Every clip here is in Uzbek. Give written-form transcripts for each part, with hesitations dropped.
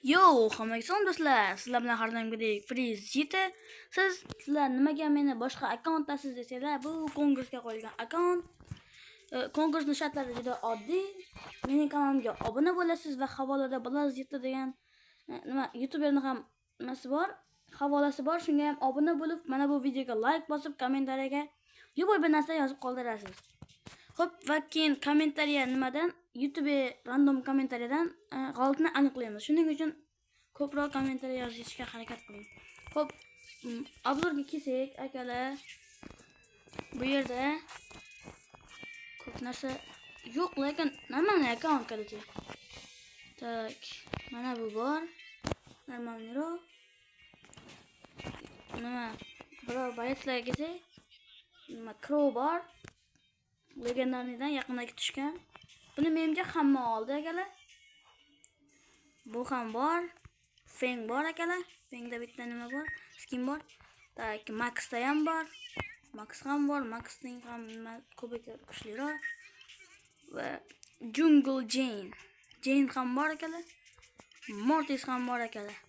Yo, hammaga salom do'stlar. Sizlar bilan har doimgidek Freeze Jita. Sizlar nimaga meni boshqa akkauntdasiz desanglar, bu konkursga qo'yilgan akkaunt. Konkursning shartlari juda oddiy. Mening kanalimga obuna bo'lasiz va havolada Blaze Jita degan nima YouTuberning ham nimasi bor, havolasi bor. Shunga ham obuna bo'lib, mana bu videoga like bosib, kommentariyaga любой bir narsa yozib qoldirasiz. Xo'p, va keyin kommentariya nimadan? YouTube random kommentariyadan g'olibni aniqlaymiz. Shuning uchun ko'proq kommentariya yozishga harakat qiling. Xo'p, obzorga kelsak, akalar, bu yerda ko'p narsa yo'q, lekin nima akkaunt qilichi. Tak, mana bu bor. Normalniroq. Nima? Biror baytlarga kelsak, nima Crow bor. Legendarnidan yaqindagi tushgan. Buni menimcha hamma oldi akalar. Bu ham bor. Feng bor akalar. Fengda bitta nima bor? Skin bor. Tak, Maxda ham bor. Max ham bor. Maxning ham nima ko'pga kuchliroq. Va Jungle Jane. Jane ham bor akalar. Mortis ham bor akalar.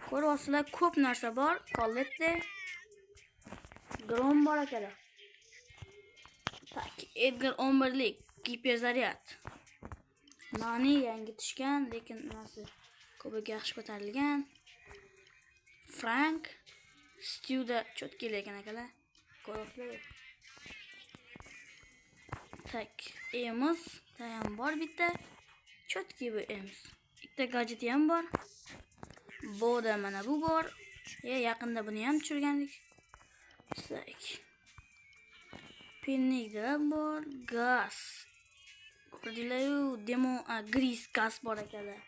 Ko'ryapsizlar, ko'p narsa bor. Colette. Grom bor akalar. Tak, Edgar 11lik giperzaryad. Nani yangi tushgan, lekin nimasi ko'piga yaxshi ko'tarilgan. Frank Stewda cho'tki lekin akalar. Ko'ryapsizlar. Tak, Emos ham bor bitta. Cho'tki bu Emos. Bitta gadget ham bor. Boda mana bu bor. Yaqinda buni ham tushirgandik. Tak. Pennikda bor, gaz. Ko'rdinglar-ku, demo gris gaz bor akalar.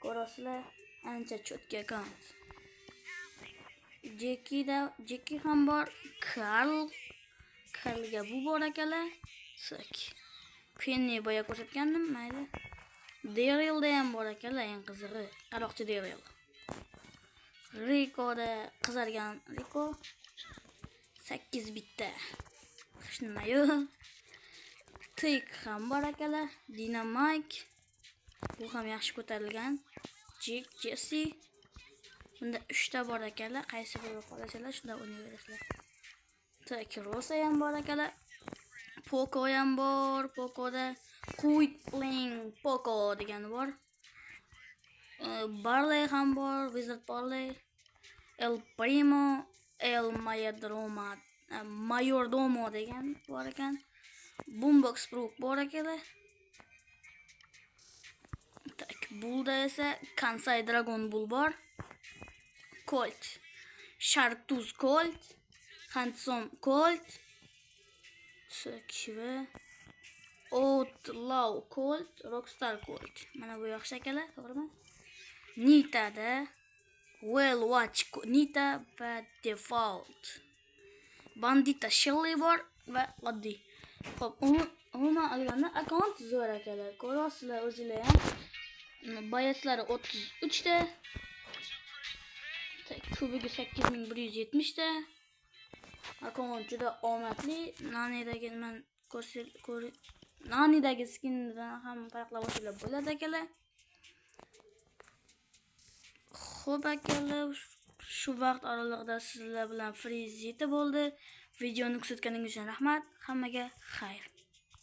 Ko'rasizlar, ancha cho'tka akkaunt. Jeki ham bor, Karlga bu bor akalar. Sak. Penni boya ko'rsatgandim, mayli. Darylda ham bor akalar, eng qizig'i, qaroqchi Daryl. Rico'da qizargan Rico 8 bitta. Hech nima yo'q. Tik ham bor akalar. Dynamite. Bu ham yaxshi ko'tarilgan. Jack, Jesse. Bunda 3 ta bor akalar. Qaysi biri qolasizlar, shunda o'ynaverasizlar. Tak, Rosa ham bor akalar. Poco ham bor. Pocoda Quitling Poco degani bor. Barley ham bor. Wizard Barley. El Primo, El Mayordomo degan bor ekan. Boombox Brook bor akalar. Tak, Bullda esa Kansai Dragon Bull bor. Colt, Shark Tooth Colt, Handsome Colt, Sakva, Outlaw Colt, Rockstar Colt. Mana bu yaxshi akalar, to'g'rimi? Nita'da Well Watch Nita va Default. Bandita Shelly bor va oddiy. Xo'p, umuman olganda akkaunt zo'r akalar. Ko'rasizlar o'zingizlar ham. Bayatlari 33 ta. Kubiga 8170 ta. Akkaunt juda omadli. Nanidagi skindan ham farqlab olishlar bo'ladi akalar. Xo'p akalar, shu vaqt oralig'ida sizlar bilan Freeze Jita bo'ldi. Videoni kuzatganingiz uchun rahmat. Hammaga xayr.